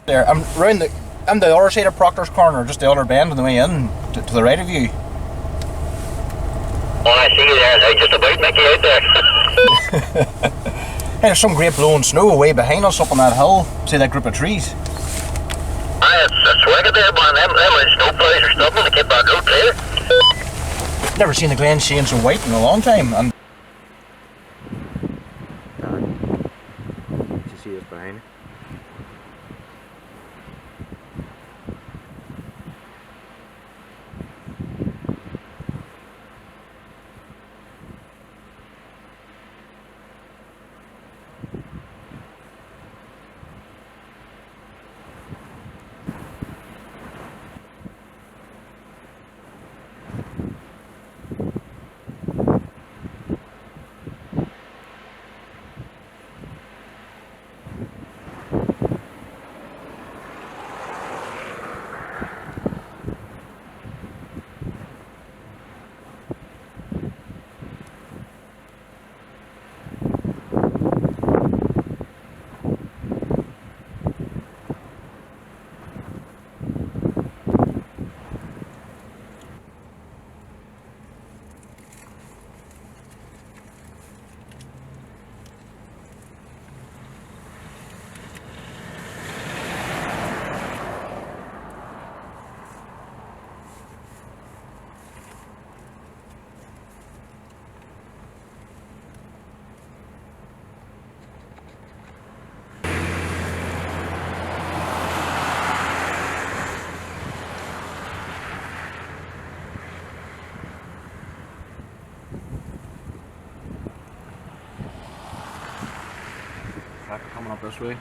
There, I'm the other side of Proctor's Corner, just the other bend on the way in, to the right of you. Oh, I see you there. I just about make you out there. Hey, there's some great blowing snow way behind us up on that hill. See that group of trees? It's wicked there, man. Them snowplows are stopping to keep that road clear. Never seen the Glenshane so white in a long time. And you see us behind? Coming up this way.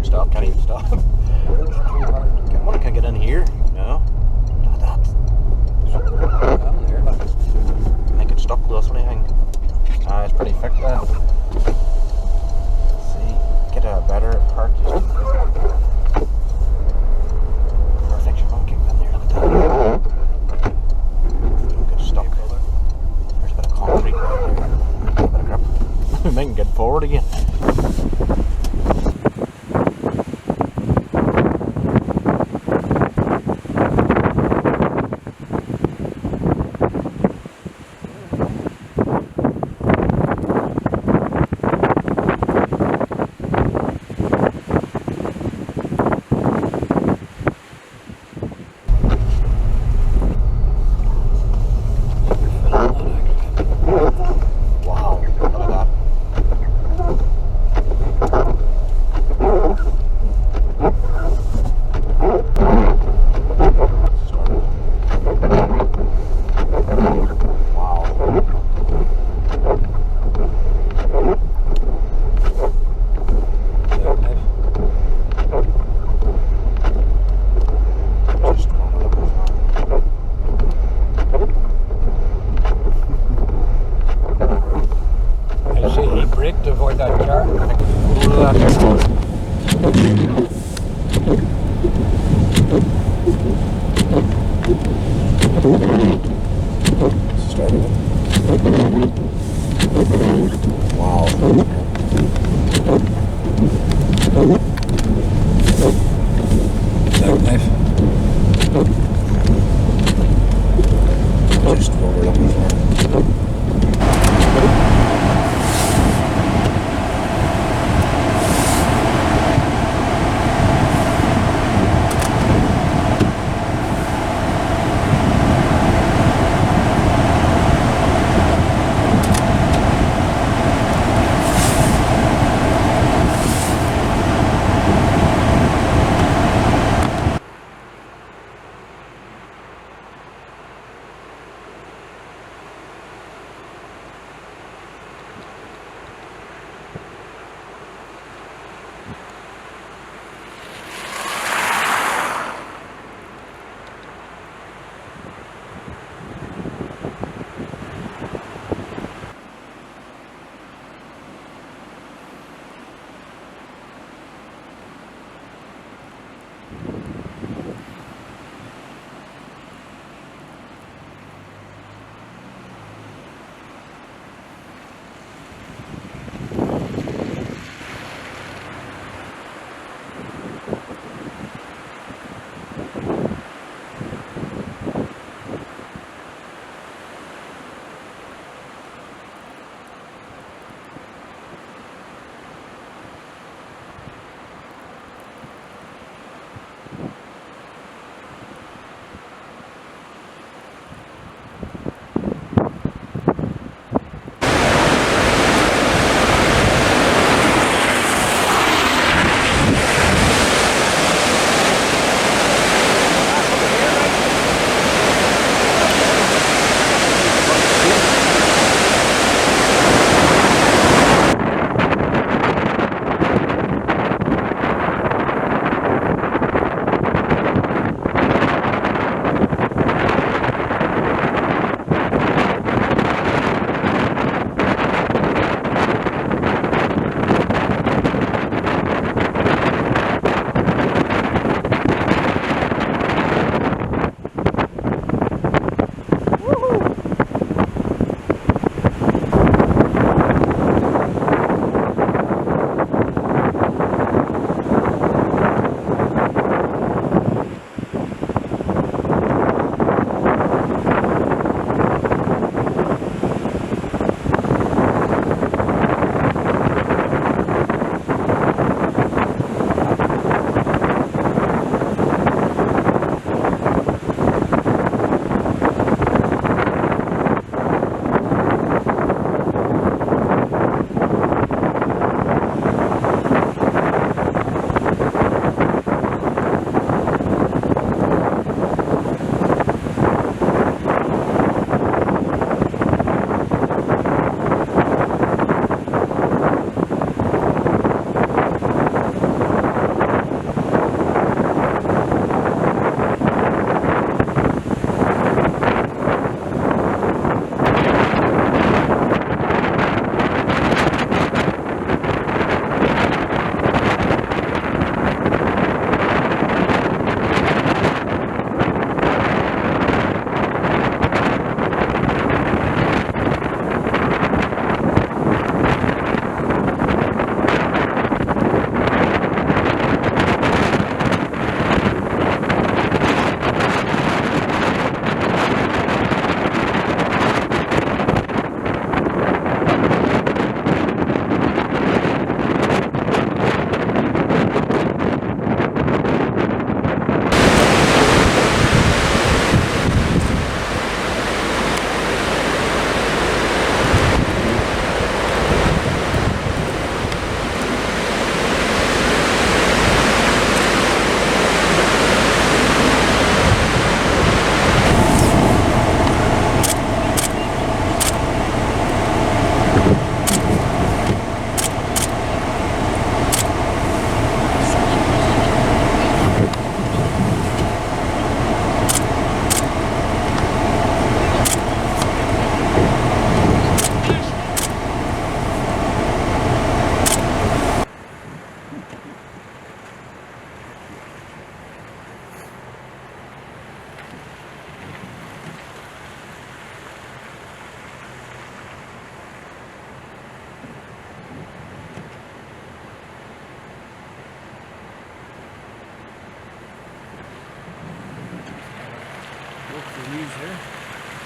Stop, can't even stop. I wonder can I get in here? No. Look at that. Make it stop close or anything. It's pretty thick there. Let's see. Get a better part. Perfect. You're going to kick in there. Look at that. Don't get stuck. There's a bit of concrete right there. A bit of grip. We can get forward again.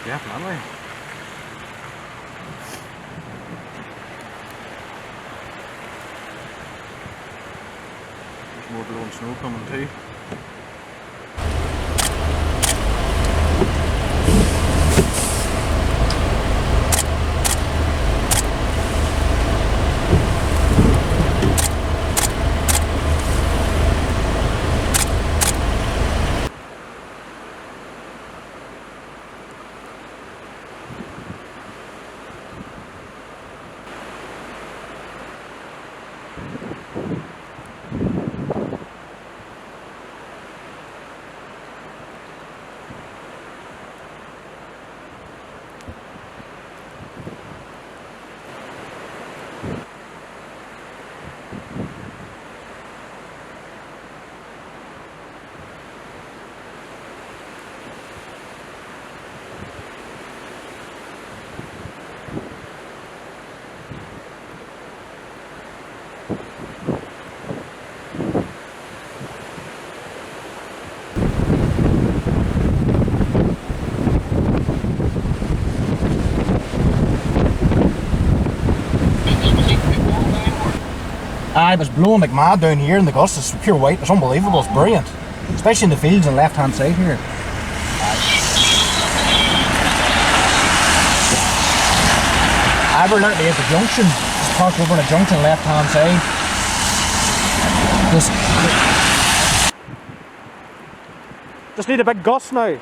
Definitely. There's more blowing snow coming too. It was blowing like mad down here, and the gust is pure white. It's unbelievable. It's brilliant, especially in the fields on the left-hand side here. We're literally at the junction. Just parked over the junction, left-hand side. Just need a big gust now.